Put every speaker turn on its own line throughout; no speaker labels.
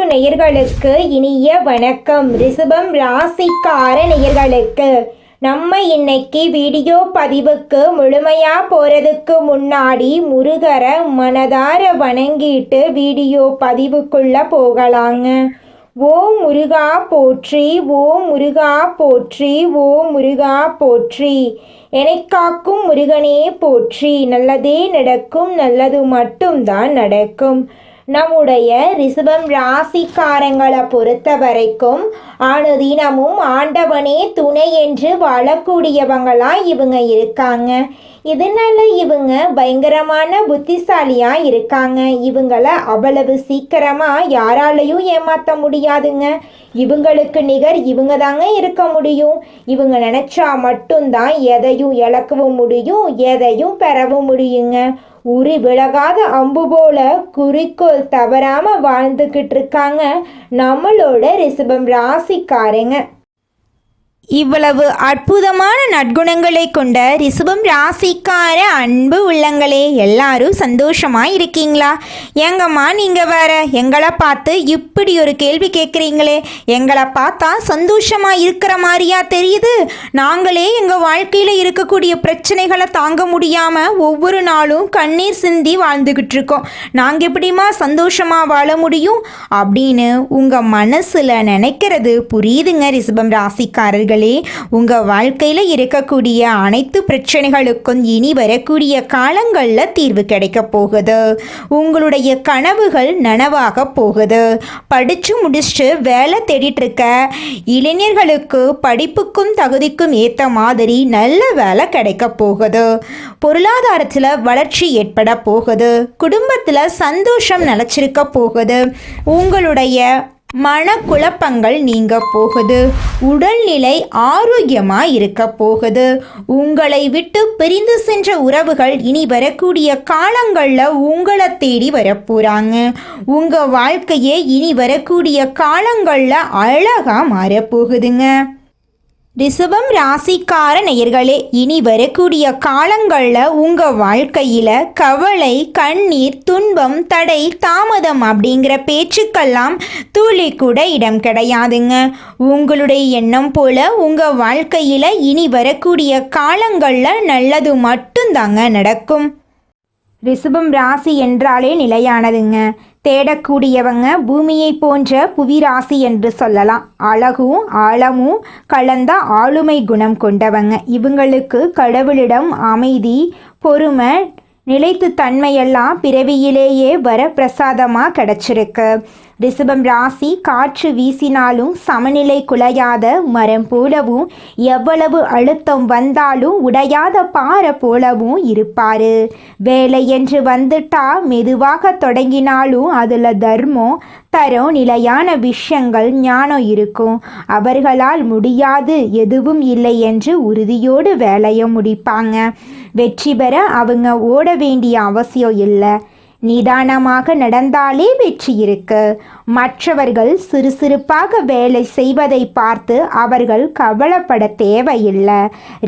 நேயர்களுக்கு இனிய வணக்கம். ரிஷபம் ராசிக்கார நேயர்களுக்கு நம்ம இன்னைக்கு வீடியோ பதிவுக்கு முழுமையா போறதுக்கு முன்னாடி முருகரை மனதார வணங்கிட்டு வீடியோ பதிவுக்குள்ள போகலாங்க. ஓம் முருகா போற்றி, ஓம் முருகா போற்றி, ஓம் முருகா போற்றி. எனக்காக்கும் முருகனே போற்றி. நல்லதே நடக்கும், நல்லது மட்டும்தான் நடக்கும். நம்முடைய ரிஷபம் ராசிக்காரங்களை பொறுத்த வரைக்கும் அனுதினமும் ஆண்டவனே துணை என்று வாழக்கூடியவங்களாம் இவங்க இருக்காங்க. இதனால இவங்க பயங்கரமான புத்திசாலியா இருக்காங்க. இவங்களை அவ்வளவு சீக்கிரமா யாராலையும் ஏமாற்ற முடியாதுங்க. இவங்களுக்கு நிகர் இவங்க தாங்க இருக்க முடியும். இவங்க நினைச்சா மட்டும்தான் எதையும் இழக்கவும் முடியும், எதையும் பெறவும் முடியுங்க. உரி விலகாத அம்பு போல குறிக்கோள் தவறாம வாழ்ந்துகிட்டு இருக்காங்க நம்மளோட ரிஷபம் ராசிக்காரங்க.
இவ்வளவு அற்புதமான நற்குணங்களை கொண்ட ரிஷபம் ராசிக்கார அன்பு உள்ளங்களே, எல்லாரும் சந்தோஷமா இருக்கீங்களா? எங்கம்மா நீங்க வேற எங்களை பார்த்து இப்படி ஒரு கேள்வி கேட்குறீங்களே, எங்களை பார்த்தா சந்தோஷமா இருக்கிற மாதிரியா தெரியுது? நாங்களே எங்க வாழ்க்கையில இருக்கக்கூடிய பிரச்சனைகளை தாங்க முடியாம ஒவ்வொரு நாளும் கண்ணீர் சிந்தி வாழ்ந்துகிட்டு இருக்கோம். நாங்க எப்படிமா சந்தோஷமா வாழ முடியும் அப்படின்னு உங்க மனசுல நினைக்கிறது புரியுதுங்க ரிஷபம் ராசிக்காரர்கள். உங்க வாழ்க்கையில இருக்கக்கூடிய அனைத்து பிரச்சனைகளுக்கும் இனி வரக்கூடிய காலங்கள்ல தீர்வு கிடைக்க போகுது. உங்களுடைய கனவுகள் நனவாக போகுது. படிச்சு முடிச்சுட்டு வேலை தேடிட்டு இருக்க இளைஞர்களுக்கு படிப்புக்கும் தகுதிக்கும் ஏற்ற மாதிரி நல்ல வேலை கிடைக்க போகுது. பொருளாதாரத்துல வளர்ச்சி ஏற்பட போகுது. குடும்பத்துல சந்தோஷம் நிலைச்சிருக்க போகுது. உங்களுடைய மனக்குழப்பங்கள் நீங்க போகுது. உடல்நிலை ஆரோக்கியமா இருக்க போகுது. உங்களை விட்டு பிரிந்து சென்ற உறவுகள் இனி வரக்கூடிய காலங்கள்ல உங்களை தேடி வரப்போறாங்க. உங்க வாழ்க்கையே இனி வரக்கூடிய காலங்கள்ல அழகா மாறப்போகுதுங்க. ரிஷபம் ராசிக்கார நேயர்களே, இனி வரக்கூடிய காலங்களில் உங்கள் வாழ்க்கையில் கவலை, கண்ணீர், துன்பம், தடை, தாமதம் அப்படிங்கிற பேச்சுக்கெல்லாம் துளி கூட இடம் கிடையாதுங்க. உங்களுடைய எண்ணம் போல உங்கள் வாழ்க்கையில் இனி வரக்கூடிய காலங்களில் நல்லது மட்டும்தாங்க நடக்கும். ரிஷபம் ராசி என்றாலே நிலையானதுங்க. தேடக்கூடியவங்க பூமியை போன்ற புவி ராசி என்று சொல்லலாம். அழகும் ஆழமும் கலந்த ஆளுமை குணம் கொண்டவங்க. இவங்களுக்கு கடவுளிடம் அமைதி, பொறுமை, நிலைத்து தன்மையெல்லாம் பிறவியிலேயே வர பிரசாதமாக கிடச்சிருக்கு. ரிஷபம் ராசி காற்று வீசினாலும் சமநிலை குலையாத மரம் போலவும், எவ்வளவு அழுத்தம் வந்தாலும் உடையாத பாறை போலவும் இருப்பார். வேலை என்று வந்துட்டா மெதுவாக தொடங்கினாலும் அதில் தர்மம், தரம், நிலையான விஷயங்கள், ஞானம் இருக்கும். அவர்களால் முடியாது எதுவும் இல்லை என்று உறுதியோடு வேலையை முடிப்பாங்க. வெற்றி பெற அவங்க ஓட வேண்டிய அவசியம் இல்லை. நிதானமாக நடந்தாலே வெற்றி இருக்கு. மற்றவர்கள் சுறுசுறுப்பாக வேலை செய்வதை பார்த்து அவர்கள் கவலைப்பட தேவையில்லை.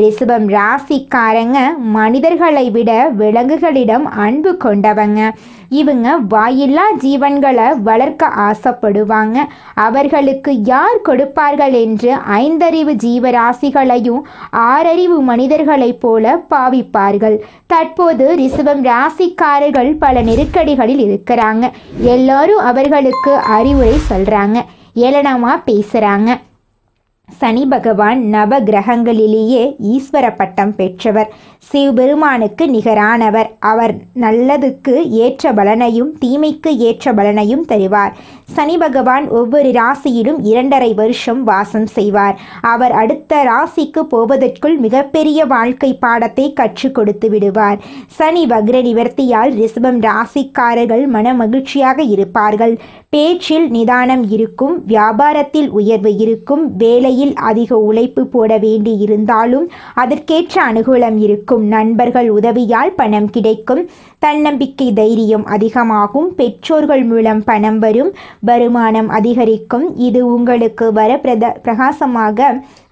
ரிஷபம் ராசிக்காரங்க மனிதர்களை விட விலங்குகளிடம் அன்பு கொண்டவங்க. இவங்க வாயில்லா ஜீவன்களை வளர்க்க ஆசைப்படுவாங்க. அவர்களுக்கு யார் கொடுப்பார்கள் என்று 5 அறிவு ஜீவராசிகளையும் 6 அறிவு மனிதர்களைப் போல பாவிப்பார்கள். தற்போது ரிஷபம் ராசிக்காரர்கள் பல நெருக்கடிகளில் இருக்கிறாங்க. எல்லாரும் அவர்களுக்கு அறிவுரை சொல்றாங்க, ஏளனமா பேசுறாங்க. சனி பகவான் நவ கிரகங்களிலேயே ஈஸ்வர பட்டம் பெற்றவர். சிவபெருமானுக்கு நிகரானவர். அவர் நல்லதுக்கு ஏற்ற பலனையும் தீமைக்கு ஏற்ற பலனையும் தருவார். சனி பகவான் ஒவ்வொரு ராசியிலும் 2.5 வருஷம் வாசம் செய்வார். அவர் அடுத்த ராசிக்கு போவதற்குள் மிகப்பெரிய வாழ்க்கை பாடத்தை கற்றுக் கொடுத்து விடுவார். சனி வக்ர நிவர்த்தியால் ரிஷபம் ராசிக்காரர்கள் மன மகிழ்ச்சியாக இருப்பார்கள். பேச்சில் நிதானம் இருக்கும். வியாபாரத்தில் உயர்வு இருக்கும். வேலையில் அதிக உழைப்பு போட வேண்டி இருந்தாலும் அதற்கேற்ற அனுகூலம் இருக்கும். நண்பர்கள் உதவியால் பணம் கிடைக்கும். தன்னம்பிக்கை தைரியம் அதிகமாகும். பெற்றோர்கள் மூலம் பணம் வரும். வருமானம் அதிகரிக்கும். இது உங்களுக்கு வர பிரகாசமாக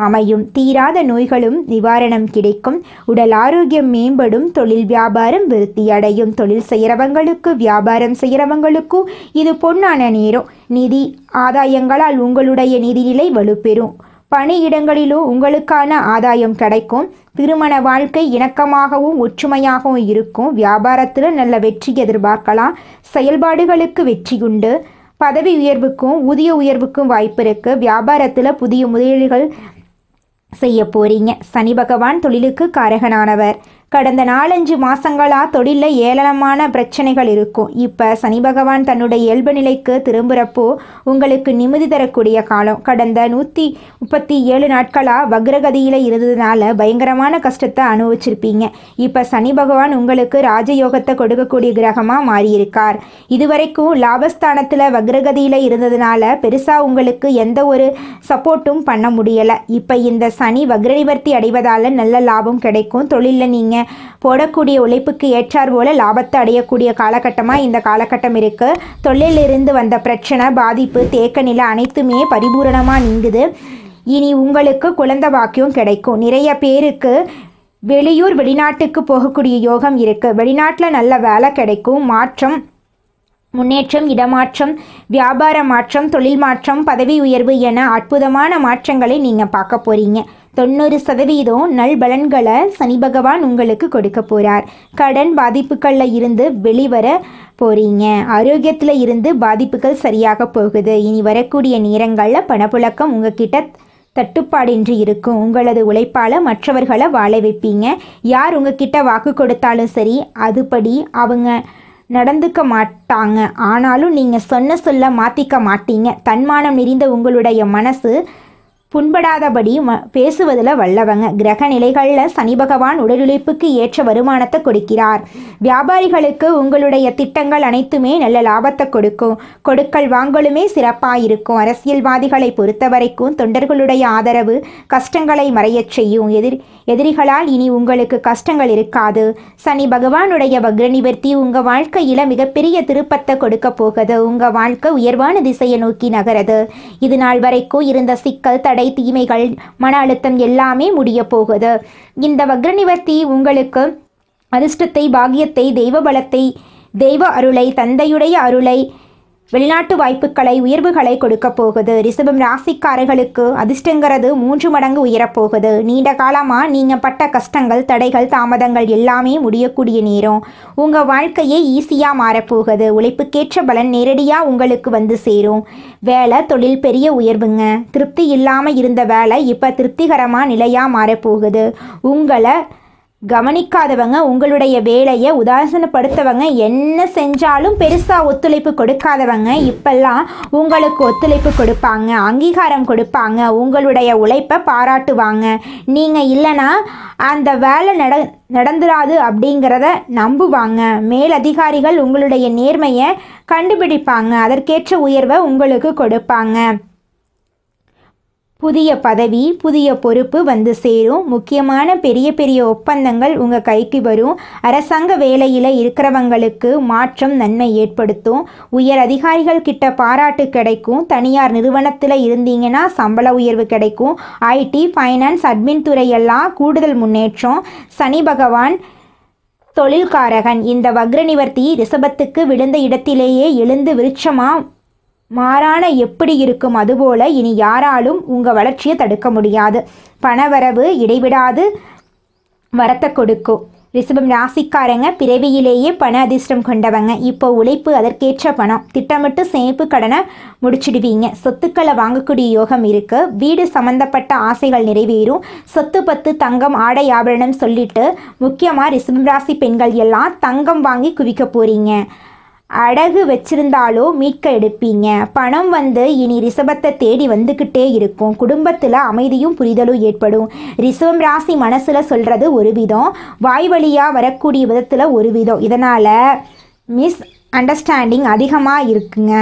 அமையும். தீராத நோய்களும் நிவாரணம் கிடைக்கும். உடல் ஆரோக்கியம் மேம்படும். தொழில் வியாபாரம் விருத்தி அடையும். தொழில் செய்கிறவங்களுக்கு, வியாபாரம் செய்கிறவங்களுக்கும் இது பொன்னான நேரம்.
நிதி ஆதாயங்களால் உங்களுடைய நிதிநிலை வலுப்பெறும். பணியிடங்களிலும் உங்களுக்கான ஆதாயம் கிடைக்கும். திருமண வாழ்க்கை இணக்கமாகவும் ஒற்றுமையாகவும் இருக்கும். வியாபாரத்தில் நல்ல வெற்றி எதிர்பார்க்கலாம். செயல்பாடுகளுக்கு வெற்றியுண்டு. பதவி உயர்வுக்கும் ஊதிய உயர்வுக்கும் வாய்ப்பு இருக்குது. வியாபாரத்தில் புதிய முதலீடுகள் செய்ய போறீங்க. சனி பகவான் தொழிலுக்கு காரகனானவர். கடந்த 4-5 மாதங்களாக தொழிலில் ஏளனமான பிரச்சனைகள் இருக்கும். இப்போ சனி பகவான் தன்னுடைய இயல்பு நிலைக்கு திரும்புகிறப்போ உங்களுக்கு நிம்மதி தரக்கூடிய காலம். கடந்த 137 நாட்களாக வக்ரகதியில் இருந்ததுனால பயங்கரமான கஷ்டத்தை அனுபவிச்சிருப்பீங்க. இப்போ சனி பகவான் உங்களுக்கு ராஜயோகத்தை கொடுக்கக்கூடிய கிரகமாக மாறியிருக்கார். இதுவரைக்கும் லாபஸ்தானத்தில் வக்ரகதியில் இருந்ததுனால பெருசாக உங்களுக்கு எந்த ஒரு சப்போர்ட்டும் பண்ண முடியலை. இப்போ இந்த சனி வக்ர நிவர்த்தி அடைவதால் நல்ல லாபம் கிடைக்கும். தொழிலில் நீங்கள் போடக்கூடிய உழைப்புக்கு ஏற்றார் போல லாபத்தை அடையக்கூடிய காலகட்டமாக இந்த காலகட்டம் இருக்குது. தொழிலிருந்து வந்த பிரச்சனை, பாதிப்பு, தேக்க நிலை அனைத்துமே பரிபூரணமாக நீங்குது. இனி உங்களுக்கு குழந்தை பாக்கியம் கிடைக்கும். நிறைய பேருக்கு வெளியூர் வெளிநாட்டுக்கு போகக்கூடிய யோகம் இருக்குது. வெளிநாட்டில் நல்ல வேலை கிடைக்கும். மாற்றம், முன்னேற்றம், இடமாற்றம், வியாபார மாற்றம், தொழில் மாற்றம், பதவி உயர்வு என அற்புதமான மாற்றங்களை நீங்கள் பார்க்க போகிறீங்க. 90% நல்பலன்களை சனி பகவான் உங்களுக்கு கொடுக்க போகிறார். கடன் பாதிப்புகளில் இருந்து வெளிவர போகிறீங்க. ஆரோக்கியத்தில் இருந்து பாதிப்புகள் சரியாக போகுது. இனி வரக்கூடிய நேரங்களில் பணப்புழக்கம் உங்ககிட்ட தட்டுப்பாடின்றி இருக்கும். உங்களது உழைப்பால் மற்றவர்களை வாழ வைப்பீங்க. யார் உங்ககிட்ட வாக்கு கொடுத்தாலும் சரி அதுபடி அவங்க நடந்துக்க மாட்டாங்க. ஆனாலும் நீங்கள் சொல்ல மாற்றிக்க மாட்டீங்க. தன்மானம் நிறைந்த உங்களுடைய மனசு புண்படாதபடி பேசுவதில் வல்லவங்க. கிரக நிலைகளில் சனி பகவான் உடலுழைப்புக்கு ஏற்ற வருமானத்தை கொடுக்கிறார். வியாபாரிகளுக்கு உங்களுடைய திட்டங்கள் அனைத்துமே நல்ல லாபத்தை கொடுக்கும். கொடுக்கல் வாங்கலுமே சிறப்பாக இருக்கும். அரசியல்வாதிகளை பொறுத்த வரைக்கும் தொண்டர்களுடைய ஆதரவு கஷ்டங்களை மறையச் செய்யும். எதிரிகளால் இனி உங்களுக்கு கஷ்டங்கள் இருக்காது. சனி பகவானுடைய வக்ர நிவர்த்தி உங்கள் வாழ்க்கையில் மிகப்பெரிய திருப்பத்தை கொடுக்க போகுது. உங்கள் வாழ்க்கை உயர்வான திசையை நோக்கி நகருது. இது நாள் வரைக்கும் இருந்த சிக்கல், தடை, தீமைகள், மன அழுத்தம் எல்லாமே முடிய போகுது. இந்த வக்ர நிவர்த்தி உங்களுக்கு அதிர்ஷ்டத்தை, பாக்கியத்தை, தெய்வ பலத்தை, தெய்வ அருளை, தந்தையுடைய அருளை, வெளிநாட்டு வாய்ப்புகளை, உயர்வுகளை கொடுக்க போகுது. ரிஷபம் ராசிக்காரர்களுக்கு அதிர்ஷ்டங்கிறது 3 மடங்கு உயரப்போகுது. நீண்ட காலமாக நீங்கள் பட்ட கஷ்டங்கள், தடைகள், தாமதங்கள் எல்லாமே முடியக்கூடிய நேரம். உங்கள் வாழ்க்கையே ஈஸியாக மாறப்போகுது. உழைப்புக்கேற்ற பலன் நேரடியாக உங்களுக்கு வந்து சேரும். வேலை, தொழில் பெரிய உயர்வுங்க. திருப்தி இல்லாமல் இருந்த வேலை இப்போ திருப்திகரமாக நிலையாக மாறப்போகுது. உங்களை கவனிக்காதவங்க, உங்களுடைய வேலையை உதாசீனப்படுத்தவங்க, என்ன செஞ்சாலும் பெருசாக ஒத்துழைப்பு கொடுக்காதவங்க இப்பெல்லாம் உங்களுக்கு ஒத்துழைப்பு கொடுப்பாங்க, அங்கீகாரம் கொடுப்பாங்க, உங்களுடைய உழைப்பை பாராட்டுவாங்க. நீங்கள் இல்லைன்னா அந்த வேலை நடந்துராது அப்படிங்கிறத நம்புவாங்க. மேலதிகாரிகள் உங்களுடைய நேர்மையை கண்டுபிடிப்பாங்க. அதற்கேற்ற உயர்வை உங்களுக்கு கொடுப்பாங்க. புதிய பதவி, புதிய பொறுப்பு வந்து சேரும். முக்கியமான பெரிய பெரிய ஒப்பந்தங்கள் உங்கள் கைக்கு வரும். அரசாங்க வேலையில் இருக்கிறவங்களுக்கு மாற்றம், நன்மை ஏற்படுத்தும். உயர் அதிகாரிகள் கிட்ட பாராட்டு கிடைக்கும். தனியார் நிறுவனத்தில் இருந்தீங்கன்னா சம்பள உயர்வு கிடைக்கும். ஐடி, ஃபைனான்ஸ், அட்மின் துறையெல்லாம் கூடுதல் முன்னேற்றம். சனி பகவான் தொழில்காரகன். இந்த வக்ர நிவர்த்தி ரிஷபத்துக்கு விழுந்த இடத்திலேயே எழுந்து விருட்சமாக மாறான எப்படி இருக்கும் அதுபோல இனி யாராலும் உங்கள் வளர்ச்சியை தடுக்க முடியாது. பணவரவு இடைவிடாது வரத்தை கொடுக்கும். ரிஷபம் ராசிக்காரங்க பிறவியிலேயே பண அதிர்ஷ்டம் கொண்டவங்க. இப்போ உழைப்பு, அதற்கேற்ற பணம், திட்டமிட்டு சேமிப்பு கடனை முடிச்சிடுவீங்க. சொத்துக்களை வாங்கக்கூடிய யோகம் இருக்கு. வீடு சம்பந்தப்பட்ட ஆசைகள் நிறைவேறும். சொத்து, பத்து, தங்கம், ஆடை, ஆபரணம் சொல்லிட்டு முக்கியமாக ரிஷபம் ராசி பெண்கள் எல்லாம் தங்கம் வாங்கி குவிக்க போறீங்க. அடகு வச்சிருந்தாலோ மீட்க எடுப்பீங்க. பணம் வந்து இனி ரிஷபத்தை தேடி வந்துக்கிட்டே இருக்கும். குடும்பத்தில் அமைதியும் புரிதலும் ஏற்படும். ரிஷபம் ராசி மனசில் சொல்கிறது ஒரு விதம், வாய் வழியாக வரக்கூடிய விதத்தில் ஒரு விதம். இதனால் மிஸ் அண்டர்ஸ்டாண்டிங் அதிகமாக இருக்குங்க.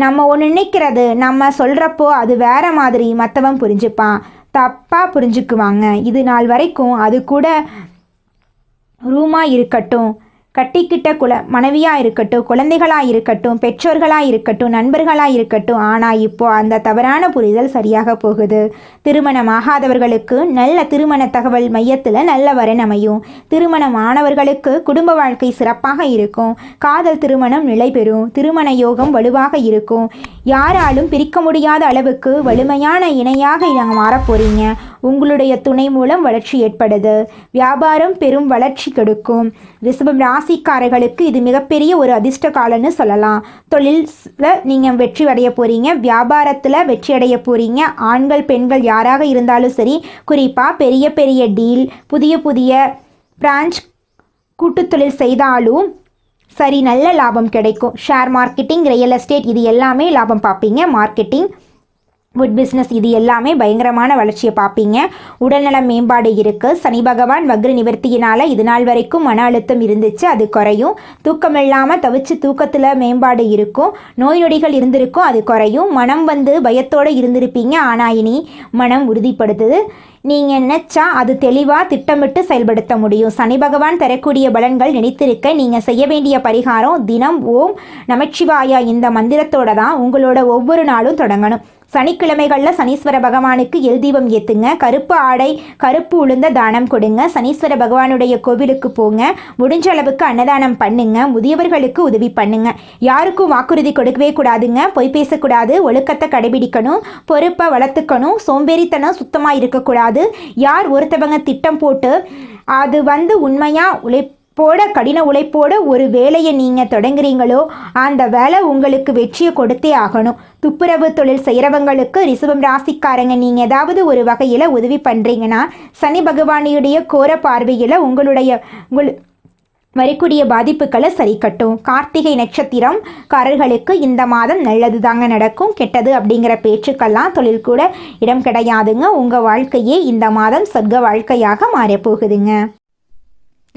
நம்ம ஒன்று நினைக்கிறது நம்ம சொல்கிறப்போ அது வேற மாதிரி மற்றவன் புரிஞ்சுப்பான், தப்பாக புரிஞ்சுக்குவாங்க. இது நாள் வரைக்கும் அது கூட ரூமாக இருக்கட்டும், கட்டிக்கிட்ட மனைவியாக இருக்கட்டும், குழந்தைகளாக இருக்கட்டும், பெற்றோர்களாக இருக்கட்டும், நண்பர்களாக இருக்கட்டும். ஆனால் இப்போ அந்த தவறான புரிதல் சரியாக போகுது. திருமணமாகாதவர்களுக்கு நல்ல திருமண தகவல் மையத்தில் நல்ல வரன் அமையும். திருமணமானவர்களுக்கு குடும்ப வாழ்க்கை சிறப்பாக இருக்கும். காதல் திருமணம் நிலை பெறும். திருமண யோகம் வலுவாக இருக்கும். யாராலும் பிரிக்க முடியாத அளவுக்கு வலிமையான இணையாக நாங்கள் மாறப் போகிறீங்க. உங்களுடைய துணை மூலம் வளர்ச்சி ஏற்படுது. வியாபாரம் பெரும் வளர்ச்சி கொடுக்கும். ரிஷபம் ராசிக்காரர்களுக்கு இது மிகப்பெரிய ஒரு அதிர்ஷ்ட காலம்னு சொல்லலாம். தொழிலில் நீங்கள் வெற்றி அடைய போகிறீங்க. வியாபாரத்தில் வெற்றி அடைய போகிறீங்க. ஆண்கள் பெண்கள் யாராக இருந்தாலும் சரி, குறிப்பாக பெரிய பெரிய டீல், புதிய புதிய பிரான்ச் கூட்டுத்தொழில் செய்தாலும் சரி, நல்ல லாபம் கிடைக்கும். ஷேர் மார்க்கெட்டிங், ரியல் எஸ்டேட் இது எல்லாமே லாபம் பார்ப்பீங்க. மார்க்கெட்டிங், வுட் பிஸ்னஸ் இது எல்லாமே பயங்கரமான வளர்ச்சியை பார்ப்பீங்க. உடல்நல மேம்பாடு இருக்குது. சனி பகவான் வக்ர நிவர்த்தியினால் இது நாள் வரைக்கும் மன அழுத்தம் இருந்துச்சு, அது குறையும். தூக்கம் இல்லாமல் தவிச்சு தூக்கத்தில் மேம்பாடு இருக்கும். நோய் நொடிகள் இருந்திருக்கும், அது குறையும். மனம் பயத்தோடு இருந்திருப்பீங்க, ஆனால் இனி மனம் உறுதிப்படுத்துது. நீங்கள் நினச்சா அது தெளிவாக திட்டமிட்டு செயல்படுத்த முடியும். சனி பகவான் தரக்கூடிய பலன்கள் நினைத்திருக்க நீங்கள் செய்ய வேண்டிய பரிகாரம் தினம் ஓம் நமச்சிவாயா இந்த மந்திரத்தோடு தான் உங்களோட ஒவ்வொரு நாளும் தொடங்கணும். சனிக்கிழமைகளில் சனீஸ்வர பகவானுக்கு எல் தீபம் ஏற்றுங்க. கருப்பு ஆடை, கருப்பு உளுந்த தானம் கொடுங்க. சனீஸ்வர பகவானுடைய கோவிலுக்கு போங்க. முடிஞ்ச அளவுக்கு அன்னதானம் பண்ணுங்க. முதியவர்களுக்கு உதவி பண்ணுங்க. யாருக்கும் வாக்குறுதி கொடுக்கவே கூடாதுங்க. பொய் பேசக்கூடாது. ஒழுக்கத்தை கடைபிடிக்கணும். பொறுப்பை வளர்த்துக்கணும். சோம்பேறித்தனம் சுத்தமாக இருக்கக்கூடாது. யார் ஒருத்தவங்க திட்டம் போட்டு அது உண்மையாக கடின உழைப்போட ஒரு வேலையை நீங்கள் தொடங்குறீங்களோ அந்த வேலை உங்களுக்கு வெற்றியை கொடுத்தே ஆகணும். துப்புரவு தொழில் செய்கிறவங்களுக்கு ரிஷபம் ராசிக்காரங்க நீங்கள் ஏதாவது ஒரு வகையில் உதவி பண்ணுறீங்கன்னா சனி பகவானுடைய கோர பார்வையில் உங்கள் வரக்கூடிய பாதிப்புகளை சரி கட்டும். கார்த்திகை நட்சத்திரம்காரர்களுக்கு இந்த மாதம் நல்லது தாங்க நடக்கும். கெட்டது அப்படிங்கிற பேச்சுக்கெல்லாம் தொழில் கூட இடம் கிடையாதுங்க. உங்கள் வாழ்க்கையே இந்த மாதம் சொர்க்க வாழ்க்கையாக மாறப்போகுதுங்க.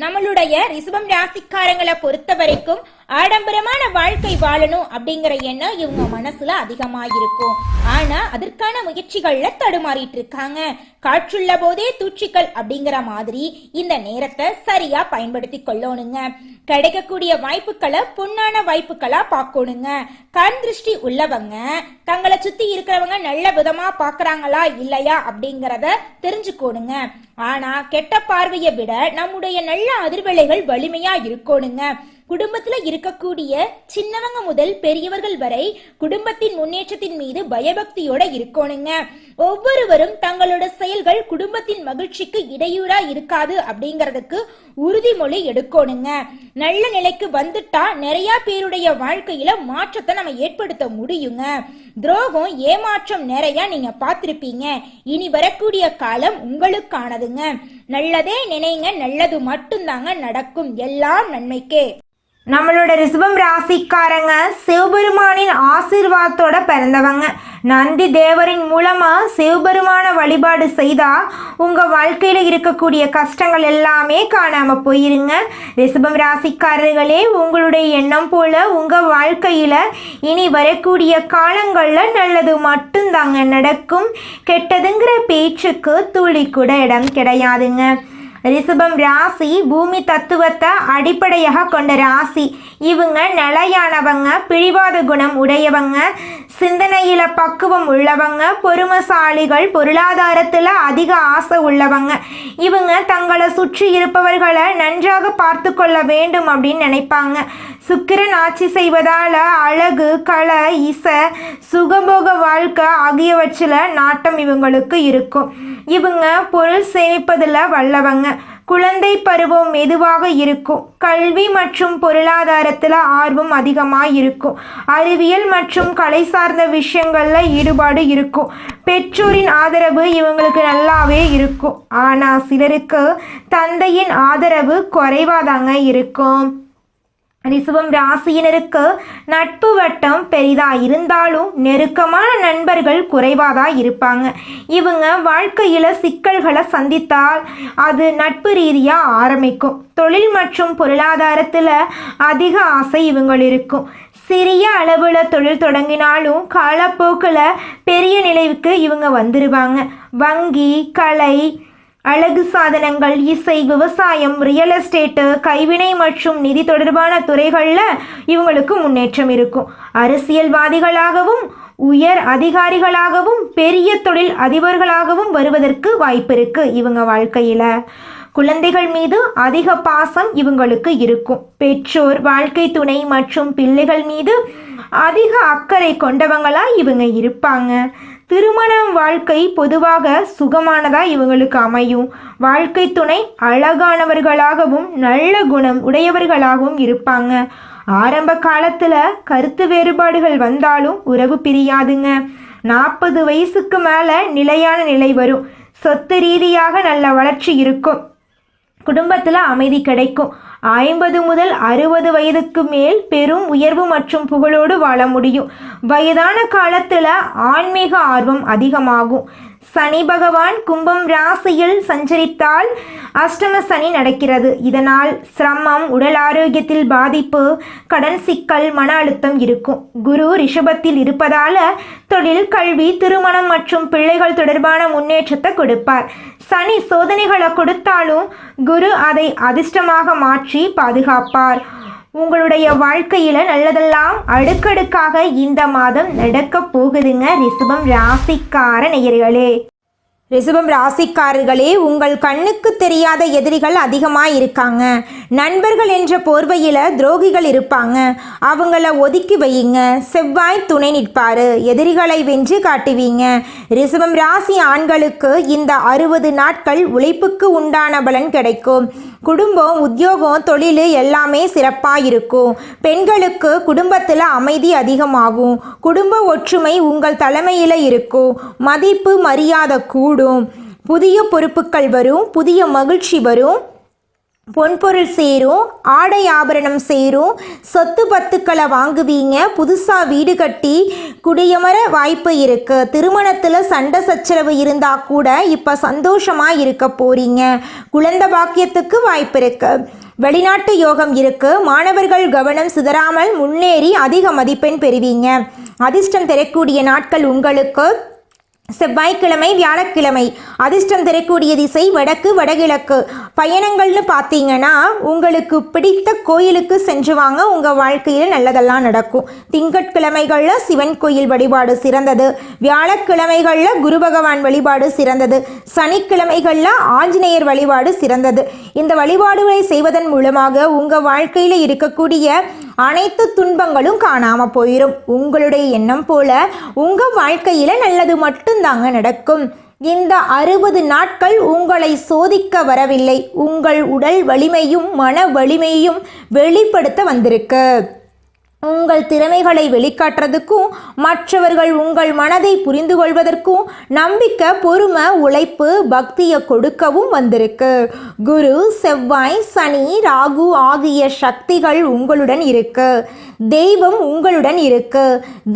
நம்மளுடைய ரிஷபம் ராசிக்காரங்களை பொறுத்த வரைக்கும் ஆடம்பரமான வாழ்க்கை வாழணும் அப்படிங்கிற எண்ணம் இவங்க மனசுல அதிகமா இருக்கும். ஆனா அதற்கான முயற்சிகள்ல தடுமாறிட்டு இருக்காங்க. காற்றுள்ள போதே தூற்றிகள் அப்படிங்கிற மாதிரி இந்த நேரத்தை சரியா பயன்படுத்தி கொள்ளணுங்க. கிடைக்கக்கூடிய வாய்ப்புகளை பொன்னான வாய்ப்புகளா பார்க்கணுங்க. கண் திருஷ்டி உள்ளவங்க தங்களை சுத்தி இருக்கிறவங்க நல்ல விதமா பாக்குறாங்களா இல்லையா அப்படிங்கிறத தெரிஞ்சுக்கோணுங்க. ஆனா கெட்ட பார்வையை விட நம்முடைய நல்ல அதிர்வலைகள் வலிமையா இருக்கணுங்க. குடும்பத்துல இருக்கக்கூடிய சின்னவங்க முதல் பெரியவர்கள் வரை குடும்பத்தின் முன்னேற்றத்தின் மீது பயபக்தியோட இருக்கணுங்க. ஒவ்வொருவரும் தங்களோட செயல்கள் குடும்பத்தின் மகிழ்ச்சிக்கு இடையூறா இருக்காது அப்படிங்கிறதுக்கு உறுதிமொழி எடுக்கணுங்க. நல்ல நிலைக்கு வந்துட்டா நிறைய பேருடைய வாழ்க்கையில மாற்றத்தை நம்ம ஏற்படுத்த முடியுங்க. துரோகம், ஏமாற்றம் நிறைய நீங்க பார்த்திருப்பீங்க. இனி வரக்கூடிய காலம் உங்களுக்கானதுங்க. நல்லதே நினைங்க, நல்லது மட்டும்தாங்க நடக்கும். எல்லாம் நன்மைக்கே.
நம்மளோட ரிஷபம் ராசிக்காரங்க சிவபெருமானின் ஆசீர்வாதத்தோட பிறந்தவங்க. நந்தி தேவரின் மூலமாக சிவபெருமான வழிபாடு செய்தால் உங்கள் வாழ்க்கையில் இருக்கக்கூடிய கஷ்டங்கள் எல்லாமே காணாமல் போயிருங்க. ரிஷபம் ராசிக்காரர்களே, உங்களுடைய எண்ணம் போல் உங்கள் வாழ்க்கையில் இனி வரக்கூடிய காலங்களில் நல்லது மட்டும்தாங்க நடக்கும். கெட்டதுங்கிற பேச்சுக்கு துளி கூட இடம் கிடையாதுங்க. ரிஷபம் ராசி பூமி தத்துவத்தை அடிப்படையாக கொண்ட ராசி. இவங்க நிலையானவங்க, பிடிவாத குணம் உடையவங்க, சிந்தனையில பக்குவம் உள்ளவங்க, பொறுமைசாலிகள், பொருளாதாரத்தில் அதிக ஆசை உள்ளவங்க. இவங்க தங்களை சுற்றி இருப்பவர்களை நன்றாக பார்த்து கொள்ள வேண்டும் அப்படின்னு நினைப்பாங்க. சுக்கிரன் ஆட்சி செய்வதால் அழகு, கலை, இசை, சுகபோக வாழ்க்கை ஆகியவற்றில் நாட்டம் இவங்களுக்கு இருக்கும். இவங்க பொருள் சேமிப்பதில் வல்லவங்க. குழந்தை பருவம் மெதுவாக இருக்கும். கல்வி மற்றும் பொருளாதாரத்தில் ஆர்வம் அதிகமாக இருக்கும். அறிவியல் மற்றும் கலை சார்ந்த விஷயங்களில் ஈடுபாடு இருக்கும். பெற்றோரின் ஆதரவு இவங்களுக்கு நல்லாவே இருக்கும். ஆனால் சிலருக்கு தந்தையின் ஆதரவு குறைவாதாங்க இருக்கும். ரிஷபம் ராசியினருக்கு நட்பு வட்டம் பெரிதாக இருந்தாலும் நெருக்கமான நண்பர்கள் குறைவாக இருப்பாங்க. இவங்க வாழ்க்கையில் சிக்கல்களை சந்தித்தால் அது நட்பு ரீதியாக ஆரம்பிக்கும். தொழில் மற்றும் பொருளாதாரத்தில் அதிக ஆசை இவங்கள் இருக்கும். சிறிய அளவில் தொழில் தொடங்கினாலும் காலப்போக்கில் பெரிய நிலைவுக்கு இவங்க வந்துடுவாங்க. வங்கி, கலை, அழகு சாதனங்கள், இசை, விவசாயம், ரியல் எஸ்டேட்டு, கைவினை மற்றும் நிதி தொடர்பான துறைகளில் இவங்களுக்கு முன்னேற்றம் இருக்கும். அரசியல்வாதிகளாகவும் உயர் அதிகாரிகளாகவும் பெரிய தொழில் அதிபர்களாகவும் வருவதற்கு வாய்ப்பு இருக்குது. இவங்க வாழ்க்கையில் குழந்தைகள் மீது அதிக பாசம் இவங்களுக்கு இருக்கும். பெற்றோர், வாழ்க்கை துணை மற்றும் பிள்ளைகள் மீது அதிக அக்கறை கொண்டவங்களா இவங்க இருப்பாங்க. திருமணம் வாழ்க்கை பொதுவாக சுகமானதா இவங்களுக்கு அமையும். வாழ்க்கை துணை அழகானவர்களாகவும் நல்ல குணம் உடையவர்களாகவும் இருப்பாங்க. ஆரம்ப காலத்துல கருத்து வேறுபாடுகள் வந்தாலும் உறவு பிரியாதுங்க. 40 வயசுக்கு மேல நிலையான நிலை வரும். சொத்து ரீதியாக நல்ல வளர்ச்சி இருக்கும். குடும்பத்தில் அமைதி கிடைக்கும். 50 முதல் 60 வயதுக்கு மேல் பெரும் உயர்வு மற்றும் புகழோடு வாழ முடியும். வயதான காலத்தில் ஆன்மீக ஆர்வம் அதிகமாகும். சனி பகவான் கும்பம் ராசியில் சஞ்சரித்தால் அஷ்டம சனி நடக்கிறது. இதனால் சிரமம், உடல் ஆரோக்கியத்தில் பாதிப்பு, கடன் சிக்கல், மன அழுத்தம் இருக்கும். குரு ரிஷபத்தில் இருப்பதால தொழில், கல்வி, திருமணம் மற்றும் பிள்ளைகள் தொடர்பான முன்னேற்றத்தை கொடுப்பார். சனி சோதனைகளை கொடுத்தாலும் குரு அதை அதிர்ஷ்டமாக மாற்றி பாதுகாப்பார். உங்களுடைய வாழ்க்கையில நல்லதெல்லாம் அடுக்கடுக்காக இந்த மாதம் நடக்க போகுதுங்க. ரிஷபம் ராசிக்கார நேயர்களே, ரிஷபம் ராசிக்காரர்களே, உங்கள் கண்ணுக்கு தெரியாத எதிரிகள் அதிகமாக இருக்காங்க. நண்பர்கள் என்ற போர்வையில் துரோகிகள் இருப்பாங்க. அவங்கள ஒதுக்கி வையுங்க. செவ்வாய் துணை நிற்பாரு. எதிரிகளை வென்று காட்டுவீங்க. ரிஷபம் ராசி ஆண்களுக்கு இந்த 60 நாட்கள் உழைப்புக்கு உண்டான பலன் கிடைக்கும். குடும்பம், உத்தியோகம், தொழில் எல்லாமே சிறப்பாக இருக்கும். பெண்களுக்கு குடும்பத்தில் அமைதி அதிகமாகும். குடும்ப ஒற்றுமை உங்கள் தலைமையில் இருக்கும். மதிப்பு மரியாதை கூடும். புதிய பொறுப்புகள் வரும். புதிய மகிழ்ச்சி வரும். பொன்பொருள் சேரும். ஆடை ஆபரணம் சேரும். சொத்து பத்துக்களை வாங்குவீங்க. புதுசாக வீடு கட்டி குடியமர வாய்ப்பு இருக்குது. திருமணத்தில் சண்டை சச்சரவு இருந்தால் கூட இப்போ சந்தோஷமாக இருக்க போகிறீங்க. குழந்தை பாக்கியத்துக்கு வாய்ப்பு இருக்குது. வெளிநாட்டு யோகம் இருக்குது. மாணவர்கள் கவனம் சிதறாமல் முன்னேறி அதிக மதிப்பெண் பெறுவீங்க. அதிர்ஷ்டம் தரக்கூடிய நாட்கள் உங்களுக்கு செவ்வாய்க்கிழமை, வியாழக்கிழமை. அதிர்ஷ்டம் தரக்கூடிய திசை வடக்கு, வடகிழக்கு. பயணங்கள்னு பார்த்தீங்கன்னா உங்களுக்கு பிடித்த கோயிலுக்கு சென்று வாங்க. உங்கள் வாழ்க்கையில் நல்லதெல்லாம் நடக்கும். திங்கட்கிழமைகளில் சிவன் கோயில் வழிபாடு சிறந்தது. வியாழக்கிழமைகளில் குரு பகவான் வழிபாடு சிறந்தது. சனிக்கிழமைகளில் ஆஞ்சநேயர் வழிபாடு சிறந்தது. இந்த வழிபாடுகளை செய்வதன் மூலமாக உங்கள் வாழ்க்கையில் இருக்கக்கூடிய அனைத்து துன்பங்களும் காணாமல் போயிடும். உங்களுடைய எண்ணம் போல உங்கள் வாழ்க்கையில் நல்லது மட்டும்தாங்க நடக்கும். இந்த 60 நாட்கள் உங்களை சோதிக்க வரவில்லை. உங்கள் உடல் வலிமையும் மன வலிமையும் வெளிப்படுத்த வந்திருக்கு. உங்கள் திறமைகளை வெளிக்காட்டுறதுக்கும் மற்றவர்கள் உங்கள் மனதை புரிந்து கொள்வதற்கும் நம்பிக்கை, பொறுமை, உழைப்பு, பக்தியை கொடுக்கவும் வந்திருக்கு. குரு, செவ்வாய், சனி, ராகு ஆகிய சக்திகள் உங்களுடன் இருக்கு. தெய்வம் உங்களுடன் இருக்கு.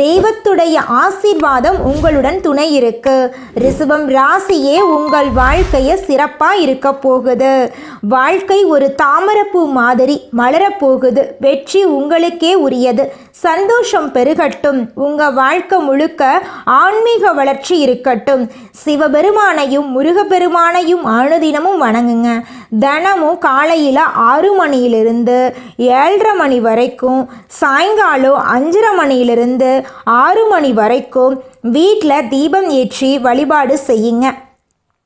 தெய்வத்துடைய ஆசீர்வாதம் உங்களுடன் துணை இருக்கு. ரிஷபம் ராசியே உங்கள் வாழ்க்கையை சிறப்பாக இருக்க போகுது. வாழ்க்கை ஒரு தாமரைப்பூ மாதிரி மலரப்போகுது. வெற்றி உங்களுக்கே உரியது. சந்தோஷம் பெருகட்டும். உங்க வாழ்க்கை முழுக்க ஆன்மீக வளர்ச்சி இருக்கட்டும். சிவபெருமானையும் முருகப்பெருமானையும் அனுதினமும் வணங்குங்க. தினமும் காலையில் 6 மணியிலிருந்து 7:30 மணி வரைக்கும், சாயங்காலம் 5:30 மணியிலிருந்து 6 மணி வரைக்கும் வீட்டில் தீபம் ஏற்றி வழிபாடு செய்யுங்க.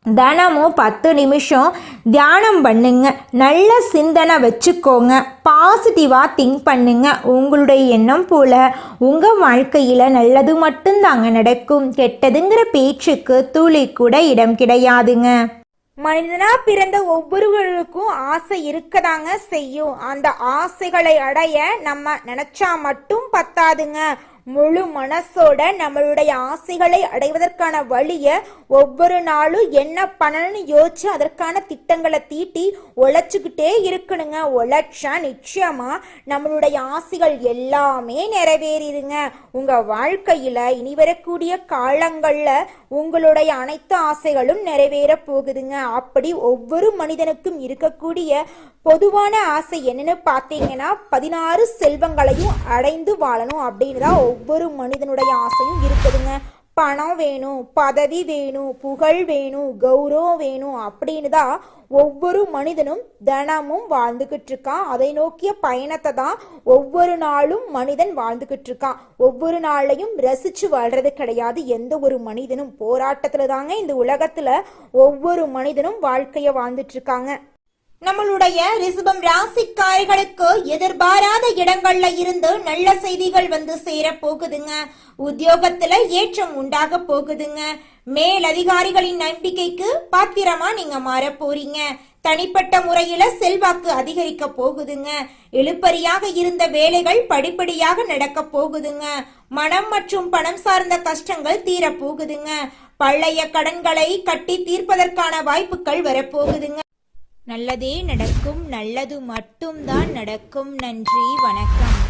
தினமும் 10 நிமிஷம் தியானம் பண்ணுங்க. நல்ல சிந்தனை வச்சுக்கோங்க. பாசிட்டிவாக திங்க் பண்ணுங்க. உங்களுடைய எண்ணம் போல உங்கள் வாழ்க்கையில் நல்லது மட்டும்தாங்க நடக்கும். கெட்டதுங்கிற பேச்சுக்கு துளி கூட இடம் கிடையாதுங்க.
மனிதனா பிறந்த ஒவ்வொருவருக்கும் ஆசை இருக்கதாங்க செய்யும். அந்த ஆசைகளை அடைய நம்ம நினைச்சா மட்டும் பத்தாதுங்க. முழு மனசோட நம்மளுடைய ஆசைகளை அடைவதற்கான வழியை ஒவ்வொரு நாளும் என்ன பண்ணணும்னு யோசிச்சு அதற்கான திட்டங்களை தீட்டி உழைச்சிக்கிட்டே இருக்கணுங்க. உழைச்சா நிச்சயமா நம்மளுடைய ஆசைகள் எல்லாமே நிறைவேறிடுங்க. உங்க வாழ்க்கையில இனி வரக்கூடிய காலங்கள்ல உங்களுடைய அனைத்து ஆசைகளும் நிறைவேற போகுதுங்க. அப்படி ஒவ்வொரு மனிதனுக்கும் இருக்கக்கூடிய பொதுவான ஆசை என்னன்னு பார்த்தீங்கன்னா 16 செல்வங்களையும் அடைந்து வாழணும் அப்படின்னு தான் ஒவ்வொரு மனிதனுடைய ஆசையும் இருக்குதுங்க. பணம் வேணும், பதவி வேணும், புகழ் வேணும், கௌரவம் வேணும் அப்படின்னு தான் ஒவ்வொரு மனிதனும் தினமும் வாழ்ந்துகிட்டு இருக்கான். அதை நோக்கிய பயணத்தை தான் ஒவ்வொரு நாளும் மனிதன் வாழ்ந்துகிட்டு இருக்கான். ஒவ்வொரு நாளையும் ரசிச்சு வாழ்றது கிடையாது எந்த ஒரு மனிதனும். போராட்டத்துல தாங்க இந்த உலகத்துல ஒவ்வொரு மனிதனும் வாழ்க்கைய வாழ்ந்துட்டு இருக்காங்க. நம்மளுடைய ரிஷபம் ராசிக்காரர்களுக்கு எதிர்பாராத இடங்கள்ல இருந்து நல்ல செய்திகள் வந்து சேர போகுதுங்க. உத்தியோகத்துல ஏற்றம் உண்டாக போகுதுங்க. மேல் அதிகாரிகளின் நம்பிக்கைக்கு பாத்திரமா நீங்க மாற போறீங்க. தனிப்பட்ட முறையில செல்வாக்கு அதிகரிக்க போகுதுங்க. இழுபறியாக இருந்த வேலைகள் படிப்படியாக நடக்க போகுதுங்க. மனம் மற்றும் பணம் சார்ந்த கஷ்டங்கள் தீர போகுதுங்க. பழைய கடன்களை கட்டி தீர்ப்பதற்கான வாய்ப்புகள் வரப்போகுதுங்க. நல்லதே நடக்கும், நல்லது மட்டும்தான் நடக்கும். நன்றி, வணக்கம்.